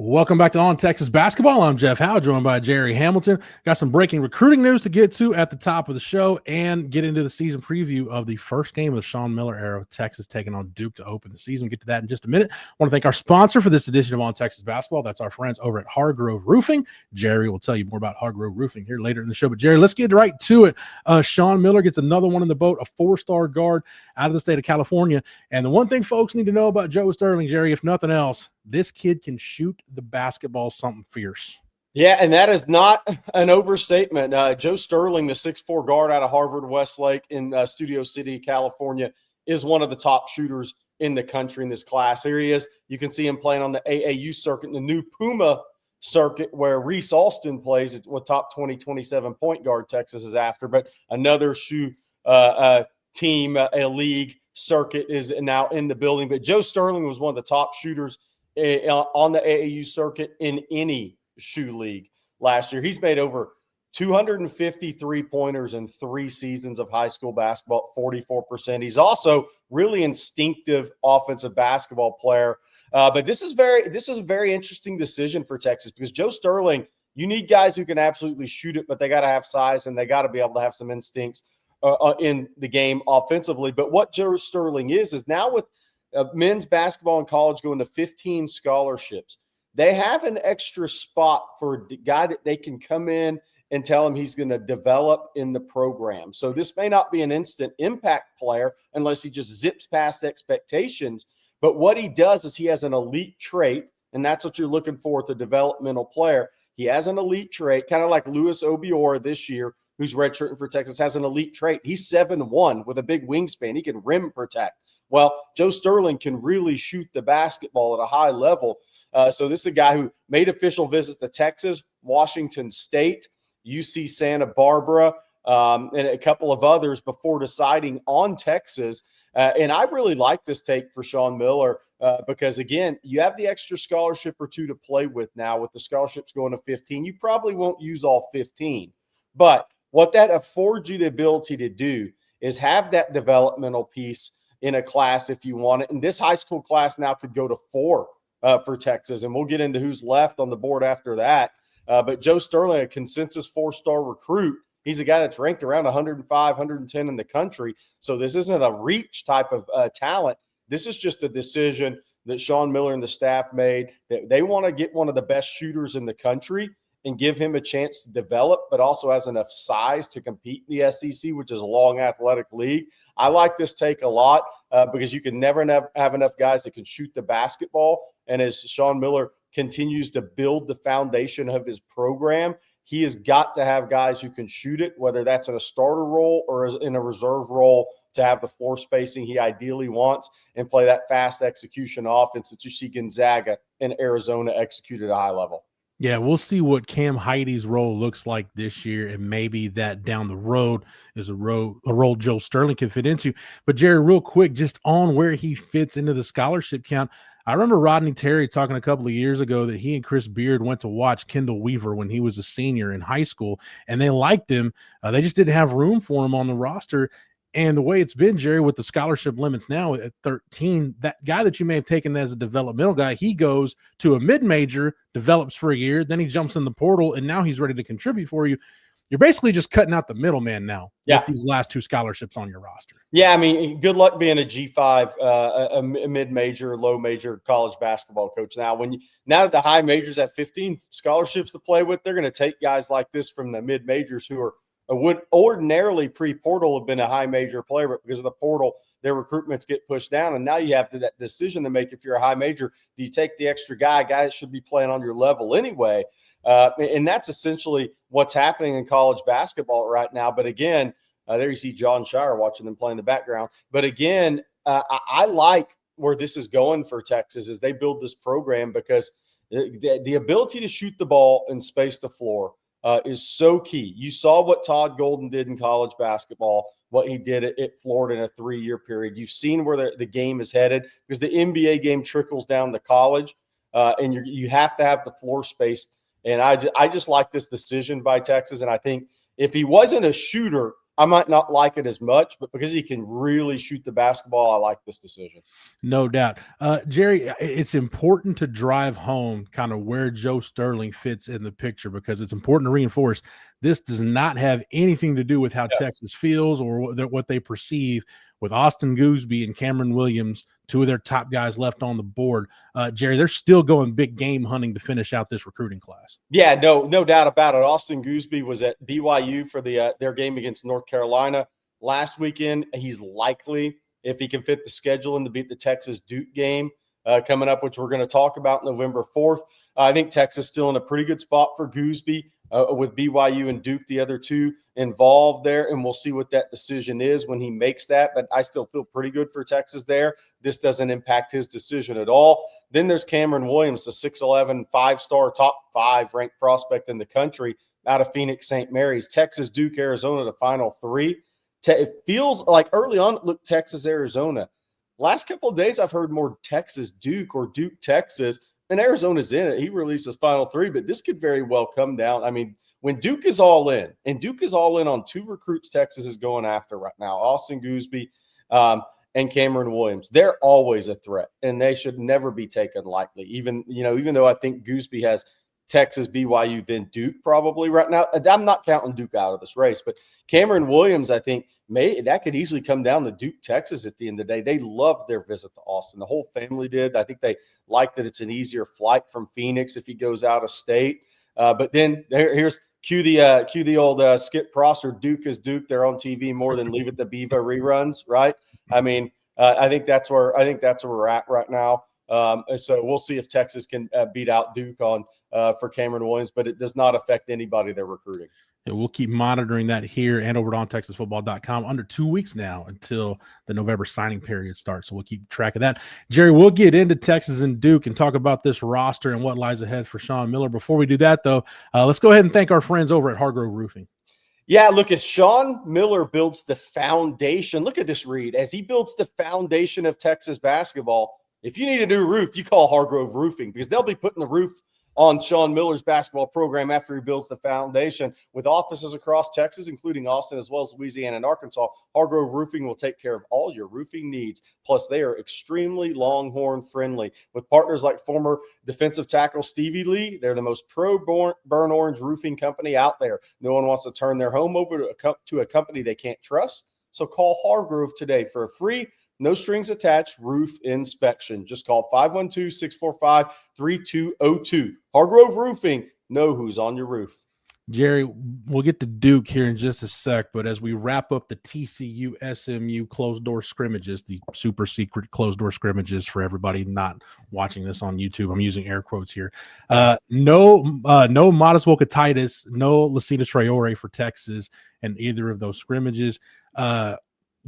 Welcome back to On Texas Basketball. I'm Jeff Howe, joined by Gerry Hamilton. Got some breaking recruiting news to get to at the top of the show and get into the season preview of the first game of the Sean Miller era of Texas taking on Duke to open the season. We'll get to that in just a minute. I want to thank our sponsor for this edition of On Texas Basketball. That's our friends over at Hargrove Roofing. Gerry will tell you more about Hargrove Roofing here later in the show. But Gerry, let's get right to it. Sean Miller gets another one in the boat, a four-star guard out of the state of California. And the one thing folks need to know about Joe Sterling, Gerry, if nothing else, this kid can shoot the basketball something fierce. Yeah, and that is not an overstatement. Joe Sterling, the 6'4" guard out of Harvard-Westlake in Studio City, California, is one of the top shooters in the country in this class. Here he is. You can see him playing on the AAU circuit, the new Puma circuit where Reese Alston plays with top 20, 27 point guard Texas is after. But another team, a league circuit is now in the building. But Joe Sterling was one of the top shooters on the AAU circuit in any shoe league last year. He's made over 250 three-pointers in 3 seasons of high school basketball, 44%. He's also really instinctive offensive basketball player. But this is a very interesting decision for Texas because Joe Sterling, you need guys who can absolutely shoot it, but they got to have size and they got to be able to have some instincts in the game offensively. But what Joe Sterling is now with men's basketball in college going to 15 scholarships, they have an extra spot for a guy that they can come in and tell him he's going to develop in the program. So this may not be an instant impact player unless he just zips past expectations. But what he does is he has an elite trait, and that's what you're looking for with a developmental player. He has an elite trait, kind of like Luis Obiora this year, who's redshirting for Texas, has an elite trait. He's 7'1" with a big wingspan. He can rim protect. Well, Joe Sterling can really shoot the basketball at a high level. So this is a guy who made official visits to Texas, Washington State, UC Santa Barbara, and a couple of others before deciding on Texas. And I really like this take for Sean Miller because, again, you have the extra scholarship or two to play with now. With the scholarships going to 15, you probably won't use all 15. But what that affords you the ability to do is have that developmental piece in a class if you want it. And this high school class now could go to 4 for Texas. And we'll get into who's left on the board after that. But Joe Sterling, a consensus 4-star recruit, he's a guy that's ranked around 105, 110 in the country. So this isn't a reach type of talent. This is just a decision that Sean Miller and the staff made that they want to get one of the best shooters in the country and give him a chance to develop, but also has enough size to compete in the SEC, which is a long athletic league. I like this take a lot because you can never have enough guys that can shoot the basketball. And as Sean Miller continues to build the foundation of his program, he has got to have guys who can shoot it, whether that's in a starter role or in a reserve role, to have the floor spacing he ideally wants and play that fast execution offense that you see Gonzaga and Arizona execute at a high level. Yeah, we'll see what Cam Heidi's role looks like this year, and maybe that down the road is a role Joe Sterling can fit into. But, Gerry, real quick, just on where he fits into the scholarship count, I remember Rodney Terry talking a couple of years ago that he and Chris Beard went to watch Kendall Weaver when he was a senior in high school, and they liked him. They just didn't have room for him on the roster. And the way it's been, Gerry, with the scholarship limits now at 13, that guy that you may have taken as a developmental guy, he goes to a mid-major, develops for a year, then he jumps in the portal, and now he's ready to contribute for you. You're basically just cutting out the middleman now with these last 2 scholarships on your roster. Yeah, I mean, good luck being a G5, a mid-major, low-major college basketball coach. Now that the high majors have 15 scholarships to play with, they're going to take guys like this from the mid-majors who would ordinarily pre-portal have been a high major player, but because of the portal, their recruitments get pushed down. And now you have that decision to make if you're a high major. Do you take the extra guy that should be playing on your level anyway? And that's essentially what's happening in college basketball right now. But again, there you see John Shire watching them play in the background. But again, I like where this is going for Texas as they build this program because the ability to shoot the ball and space the floor is so key. You saw what Todd Golden did in college basketball, what he did at Florida in a 3-year period. You've seen where the game is headed because the NBA game trickles down to college, and you have to have the floor space. And I just like this decision by Texas. And I think if he wasn't a shooter, I might not like it as much, but because he can really shoot the basketball, I like this decision. No doubt. Jerry, it's important to drive home kind of where Joe Sterling fits in the picture, because it's important to reinforce this does not have anything to do with how Texas feels or what they perceive with Austin Gooseby and Cameron Williams, two of their top guys left on the board. Jerry, they're still going big game hunting to finish out this recruiting class. Yeah, no doubt about it. Austin Gooseby was at BYU for their game against North Carolina last weekend. He's likely, if he can fit the schedule, and to beat the Texas Duke game coming up, which we're going to talk about November 4th. I think Texas still in a pretty good spot for Gooseby with BYU and Duke, the other two involved there, and we'll see what that decision is when he makes that. But I still feel pretty good for Texas there. This doesn't impact his decision at all. Then there's Cameron Williams, the 6'11", five-star, top 5 ranked prospect in the country out of Phoenix St. Mary's. Texas, Duke, Arizona, the final 3. It feels like early on it looked Texas, Arizona. Last couple of days I've heard more Texas, Duke, or Duke, Texas, and Arizona's in it. He released his final 3, but this could very well come down. I mean, when Duke is all in, and Duke is all in on 2 recruits Texas is going after right now, Austin Gooseby and Cameron Williams, they're always a threat, and they should never be taken lightly. Even though I think Gooseby has Texas, BYU, then Duke probably right now. I'm not counting Duke out of this race, but Cameron Williams, I think that could easily come down to Duke, Texas at the end of the day. They loved their visit to Austin. The whole family did. I think they like that it's an easier flight from Phoenix if he goes out of state. But then here's cue the old Skip Prosser, Duke is Duke. They're on TV more than Leave It to Beaver reruns, right? I mean, I think that's where we're at right now. So we'll see if Texas can beat out Duke on for Cameron Williams, but it does not affect anybody they're recruiting. And we'll keep monitoring that here and over at ontexasfootball.com. Under 2 weeks now until the November signing period starts, so we'll keep track of that. Jerry, we'll get into Texas and Duke and talk about this roster and what lies ahead for Sean Miller. Before we do that, though, let's go ahead and thank our friends over at Hargrove Roofing. Yeah, look, as Sean Miller builds the foundation, look at this read. As he builds the foundation of Texas basketball, if you need a new roof, you call Hargrove Roofing, because they'll be putting the roof on Sean Miller's basketball program after he builds the foundation. With offices across Texas, including Austin, as well as Louisiana and Arkansas, Hargrove Roofing will take care of all your roofing needs. Plus, they are extremely Longhorn friendly. With partners like former defensive tackle Stevie Lee, they're the most pro-burn orange roofing company out there. No one wants to turn their home over to a company they can't trust. So call Hargrove today for a free, no strings attached roof inspection. Just call 512-645-3202. Hargrove Roofing, know who's on your roof. Jerry, we'll get to Duke here in just a sec, but as we wrap up the TCU SMU closed-door scrimmages, the super secret closed-door scrimmages for everybody not watching this on YouTube, I'm using air quotes here. No Modest Wokatitis, no Lucina Traore for Texas and either of those scrimmages.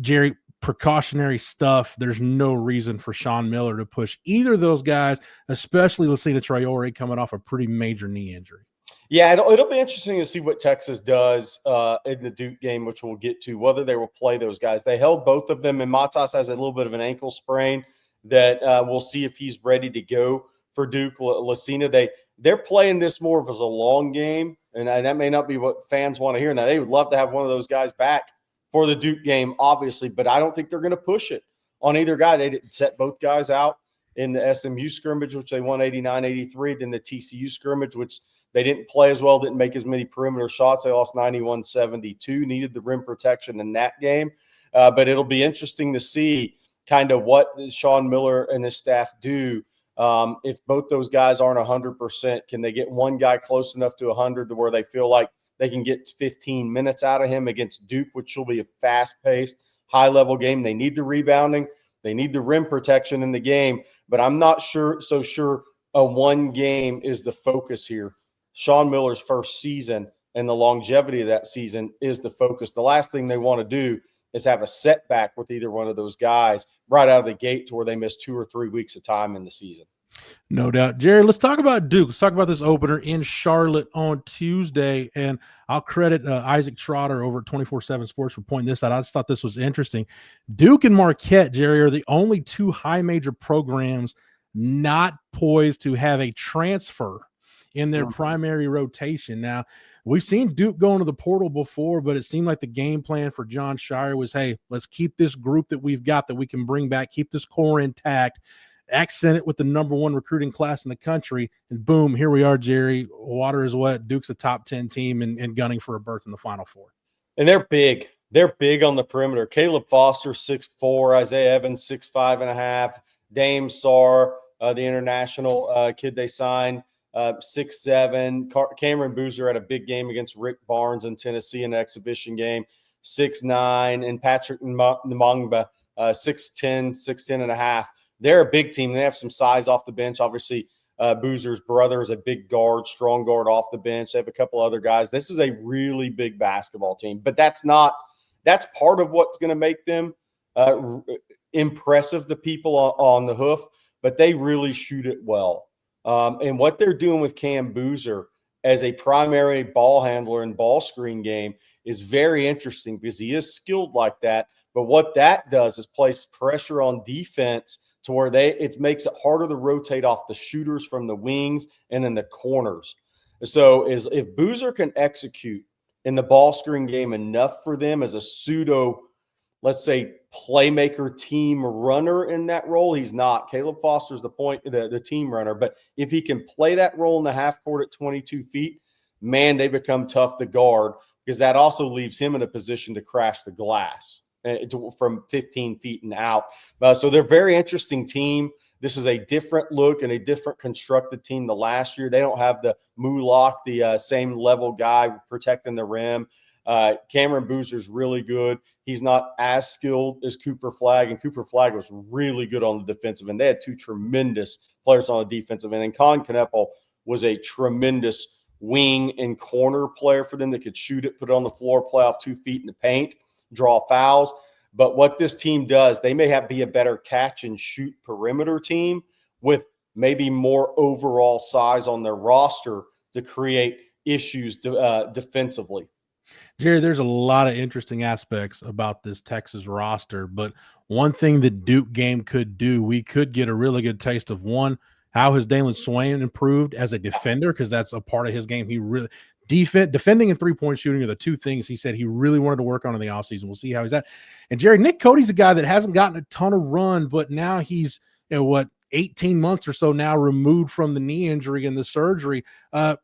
Jerry, precautionary stuff. There's no reason for Sean Miller to push either of those guys, especially Lucina Traore coming off a pretty major knee injury. Yeah, it'll be interesting to see what Texas does in the Duke game, which we'll get to, whether they will play those guys. They held both of them, and Matas has a little bit of an ankle sprain that we'll see if he's ready to go for Duke. Lucina, they're playing this more of as a long game, and that may not be what fans want to hear. Now, they would love to have one of those guys back for the Duke game, obviously, but I don't think they're going to push it on either guy. They didn't set both guys out in the SMU scrimmage, which they won 89-83, then the TCU scrimmage, which they didn't play as well, didn't make as many perimeter shots. They lost 91-72, needed the rim protection in that game. But it'll be interesting to see kind of what Sean Miller and his staff do. If both those guys aren't 100%, can they get one guy close enough to 100 to where they feel like they can get 15 minutes out of him against Duke, which will be a fast-paced, high-level game. They need the rebounding. They need the rim protection in the game. But I'm not so sure a one game is the focus here. Sean Miller's first season and the longevity of that season is the focus. The last thing they want to do is have a setback with either one of those guys right out of the gate to where they miss 2 or 3 weeks of time in the season. No doubt. Jerry, let's talk about Duke. Let's talk about this opener in Charlotte on Tuesday. And I'll credit Isaac Trotter over at 24/7 Sports for pointing this out. I just thought this was interesting. Duke and Marquette, Jerry, are the only 2 high major programs not poised to have a transfer in their primary rotation. Now, we've seen Duke go into the portal before, but it seemed like the game plan for John Shire was, hey, let's keep this group that we've got that we can bring back, keep this core intact, accent it with the number one recruiting class in the country, and boom, here we are, Jerry. Water is wet. Duke's a top 10 team and gunning for a berth in the Final Four. And they're big. They're big on the perimeter. Caleb Foster, 6'4", Isaiah Evans, 6'5.5", Dame Sarr, the international kid they signed, 6'7". Cameron Boozer had a big game against Rick Barnes in Tennessee in an exhibition game, 6'9", and Patrick Namangba, 6'10", 6'10.5". They're a big team. They have some size off the bench. Obviously, Boozer's brother is a big guard, strong guard off the bench. They have a couple other guys. This is a really big basketball team, but that's part of what's going to make them impressive to people on the hoof, but they really shoot it well. And what they're doing with Cam Boozer as a primary ball handler and ball screen game is very interesting because he is skilled like that. But what that does is place pressure on defense to where it makes it harder to rotate off the shooters from the wings and then the corners. So if Boozer can execute in the ball screen game enough for them as a pseudo, let's say, playmaker team runner in that role, he's not. Caleb Foster's the team runner. But if he can play that role in the half court at 22 feet, man, they become tough to guard because that also leaves him in a position to crash the glass from 15 feet and out. So they're a very interesting team. This is a different look and a different constructed team than last year. They don't have the Mulak, the same level guy protecting the rim. Cameron Boozer's really good. He's not as skilled as Cooper Flagg, and Cooper Flagg was really good on the defensive end. They had two tremendous players on the defensive end, and Con Kneppel was a tremendous wing and corner player for them that could shoot it, put it on the floor, play off 2 feet in the paint, draw fouls. But what this team does, they may be a better catch and shoot perimeter team with maybe more overall size on their roster to create issues defensively. Jerry, there's a lot of interesting aspects about this Texas roster, but one thing the Duke game could do, we could get a really good taste of one, how has Dalen Swain improved as a defender, because that's a part of his game. He really defending and three-point shooting are the two things he said he really wanted to work on in the offseason. We'll see how he's at. And Jerry, Nick Cody's a guy that hasn't gotten a ton of run, but now he's 18 months or so now removed from the knee injury and the surgery.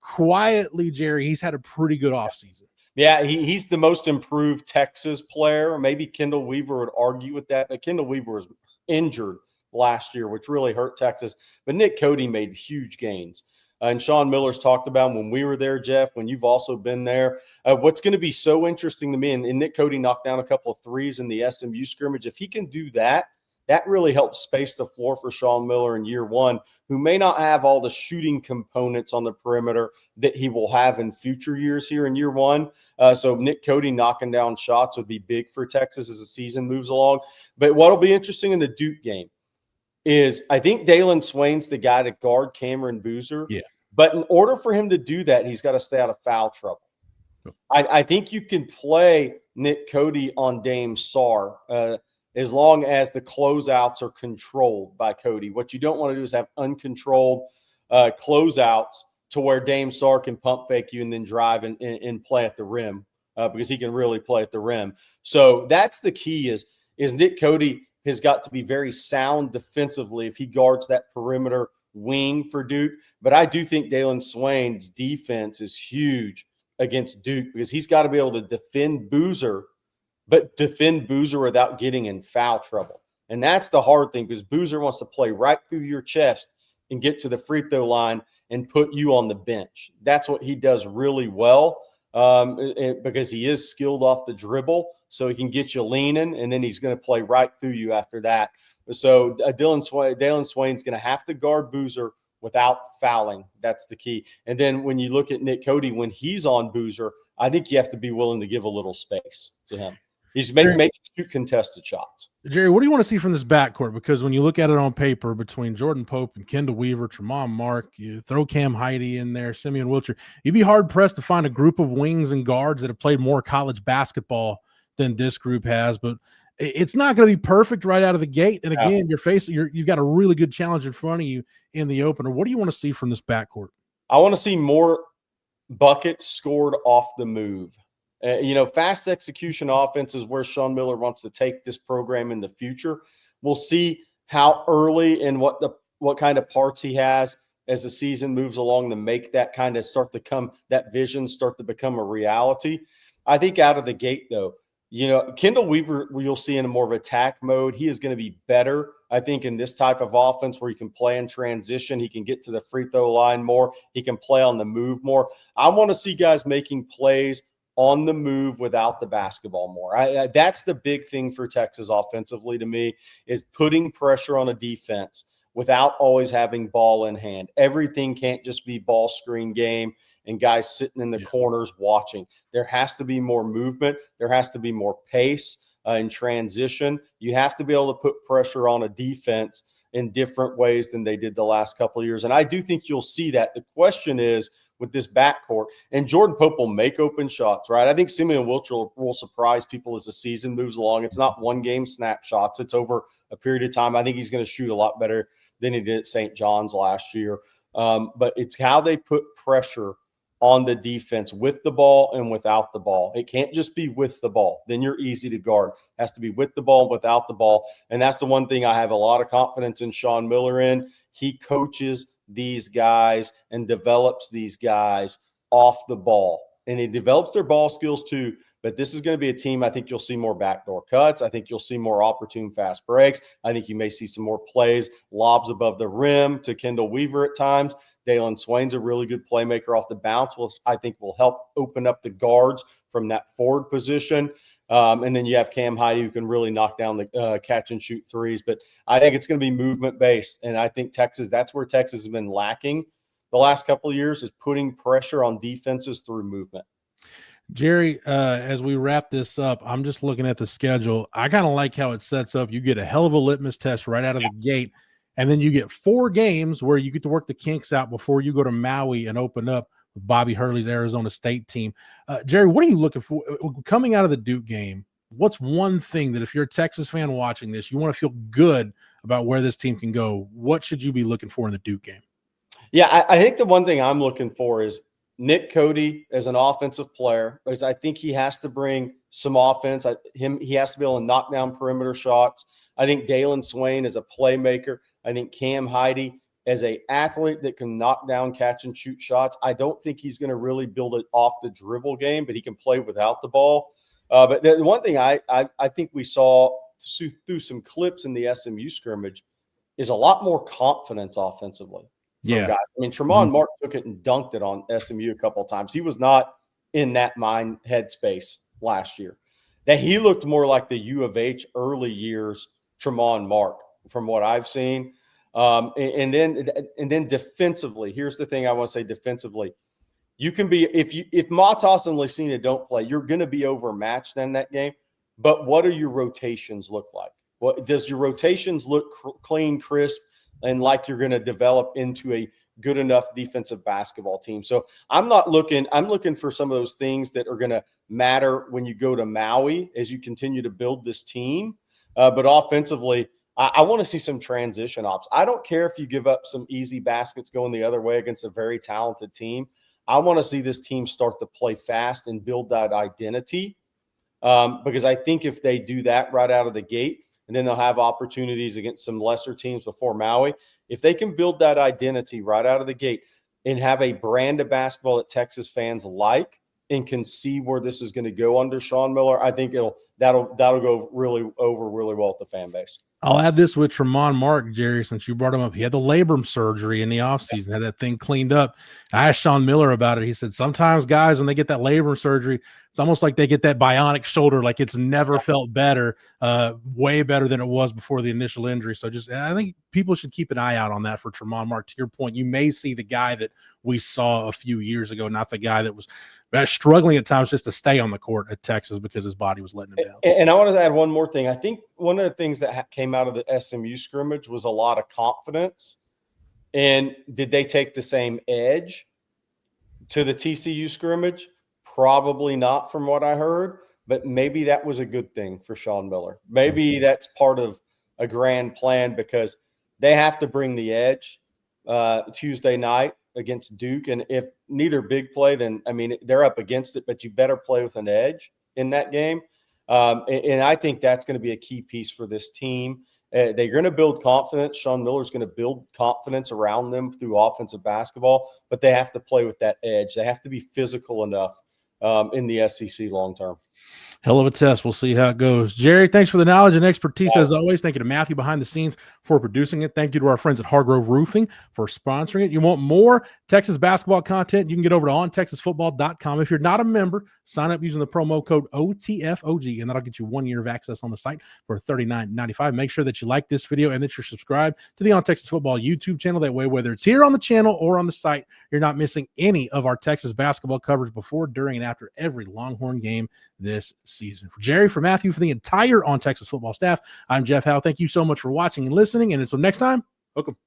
Quietly, Jerry, he's had a pretty good offseason. Yeah, he's the most improved Texas player. Maybe Kendall Weaver would argue with that, but Kendall Weaver was injured last year, which really hurt Texas. But Nick Cody made huge gains. And Sean Miller's talked about when we were there, Jeff, when you've also been there. What's going to be so interesting to me, and Nick Cody knocked down a couple of threes in the SMU scrimmage. If he can do that, that really helps space the floor for Sean Miller in year one, who may not have all the shooting components on the perimeter that he will have in future years here in year one. So Nick Cody knocking down shots would be big for Texas as the season moves along. But what will be interesting in the Duke game is I think Dalen Swain's the guy to guard Cameron Boozer. Yeah. But in order for him to do that, he's got to stay out of foul trouble. I think you can play Nick Cody on Dame Sarr as long as the closeouts are controlled by Cody. What you don't want to do is have uncontrolled closeouts to where Dame Sarr can pump fake you and then drive and play at the rim because he can really play at the rim. So that's the key is Nick Cody has got to be very sound defensively if he guards that perimeter wing for Duke. But I do think Dalen Swain's defense is huge against Duke because he's got to be able to defend Boozer, but defend Boozer without getting in foul trouble. And that's the hard thing because Boozer wants to play right through your chest and get to the free throw line and put you on the bench. That's what he does really well because he is skilled off the dribble, so he can get you leaning, and then he's going to play right through you after that. So Dalen Swain's going to have to guard Boozer without fouling. That's the key. And then when you look at Nick Cody, when he's on Boozer, I think you have to be willing to give a little space to him. He's making shoot contested shots. Jerry, what do you want to see from this backcourt? Because when you look at it on paper between Jordan Pope and Kendall Weaver, Tremont Mark, you throw Cam Heide in there, Simeon Wilcher, you'd be hard-pressed to find a group of wings and guards that have played more college basketball than this group has. But it's not going to be perfect right out of the gate. And again, you've got a really good challenge in front of you in the opener. What do you want to see from this backcourt? I want to see more buckets scored off the move. Fast execution offense is where Sean Miller wants to take this program in the future. We'll see how early and what kind of parts he has as the season moves along to make that kind of that vision start to become a reality. I think out of the gate, though, Kendall Weaver, you'll see in a more of attack mode. He is going to be better, I think, in this type of offense where he can play in transition. He can get to the free throw line more. He can play on the move more. I want to see guys making plays on the move without the basketball more. That's the big thing for Texas offensively to me, is putting pressure on a defense without always having ball in hand. Everything can't just be ball screen game and guys sitting in the corners watching. There has to be more movement. There has to be more pace in transition. You have to be able to put pressure on a defense in different ways than they did the last couple of years. And I do think you'll see that. The question is, with this backcourt, and Jordan Pope will make open shots, right? I think Simeon Wilcher will surprise people as the season moves along. It's not one-game snapshots. It's over a period of time. I think he's going to shoot a lot better than he did at St. John's last year. But it's how they put pressure on the defense with the ball and without the ball. It can't just be with the ball. Then you're easy to guard. It has to be with the ball and without the ball. And that's the one thing I have a lot of confidence in Sean Miller in. He coaches these guys and develops these guys off the ball. And he develops their ball skills too. But this is going to be a team, I think you'll see more backdoor cuts. I think you'll see more opportune fast breaks. I think you may see some more plays, lobs above the rim to Kendall Weaver at times. Dalen Swain's a really good playmaker off the bounce, which I think will help open up the guards from that forward position. And then you have Cam Heide, who can really knock down the catch and shoot threes. But I think it's going to be movement-based. And I think that's where Texas has been lacking the last couple of years, is putting pressure on defenses through movement. Jerry, as we wrap this up, I'm just looking at the schedule. I kind of like how it sets up. You get a hell of a litmus test right out of the gate, and then you get 4 games where you get to work the kinks out before you go to Maui and open up with Bobby Hurley's Arizona State team. Jerry, what are you looking for coming out of the Duke game? What's one thing that if you're a Texas fan watching this, you want to feel good about where this team can go? What should you be looking for in the Duke game? Yeah, I think the one thing I'm looking for is Nick Cody as an offensive player, because I think he has to bring some offense. He has to be able to knock down perimeter shots. I think Dalen Swain as a playmaker. I think Cam Heide as an athlete that can knock down catch and shoot shots. I don't think he's going to really build it off the dribble game, but he can play without the ball. But the one thing I think we saw through some clips in the SMU scrimmage is a lot more confidence offensively. Guys. I mean, Tremont Mark took it and dunked it on SMU a couple of times. He was not in that mind headspace last year. That he looked more like the U of H early years Tremont Mark from what I've seen. And then defensively, here's the thing I want to say defensively. You can be if Matas and Lucina don't play, you're going to be overmatched in that game. But what do your rotations look like? What does your rotations look clean, crisp, and like you're going to develop into a good enough defensive basketball team? So I'm looking for some of those things that are going to matter when you go to Maui as you continue to build this team. But offensively, I want to see some transition ops. I don't care if you give up some easy baskets going the other way against a very talented team. I want to see this team start to play fast and build that identity, because I think if they do that right out of the gate, and then they'll have opportunities against some lesser teams before Maui. If they can build that identity right out of the gate and have a brand of basketball that Texas fans like and can see where this is going to go under Sean Miller, I think that'll go really well with the fan base. I'll add this with Tremont Mark, Jerry, since you brought him up. He had the labrum surgery in the offseason, had that thing cleaned up. I asked Sean Miller about it. He said sometimes guys, when they get that labrum surgery, it's almost like they get that bionic shoulder, like it's never felt better, way better than it was before the initial injury. So I think people should keep an eye out on that for Tremont Mark. To your point, you may see the guy that we saw a few years ago, not the guy that was struggling at times just to stay on the court at Texas because his body was letting him down. And I want to add one more thing. I think one of the things that came out of the SMU scrimmage was a lot of confidence. And did they take the same edge to the TCU scrimmage? Probably not, from what I heard, but maybe that was a good thing for Sean Miller. Maybe that's part of a grand plan, because they have to bring the edge Tuesday night against Duke. And if neither big play, then, I mean, they're up against it, but you better play with an edge in that game. And I think that's going to be a key piece for this team. They're going to build confidence. Sean Miller's going to build confidence around them through offensive basketball, but they have to play with that edge. They have to be physical enough in the SEC long term. Hell of a test. We'll see how it goes. Jerry, thanks for the knowledge and expertise as always. Thank you to Matthew behind the scenes for producing it. Thank you to our friends at Hargrove Roofing for sponsoring it. You want more Texas basketball content? You can get over to ontexasfootball.com. If you're not a member, sign up using the promo code OTFOG, and that'll get you 1 year of access on the site for $39.95. Make sure that you like this video and that you're subscribed to the On Texas Football YouTube channel. That way, whether it's here on the channel or on the site, you're not missing any of our Texas basketball coverage before, during, and after every Longhorn game this season. For Jerry, for Matthew, for the entire On Texas Football staff, I'm Jeff Howe. Thank you so much for watching and listening. And until next time, welcome.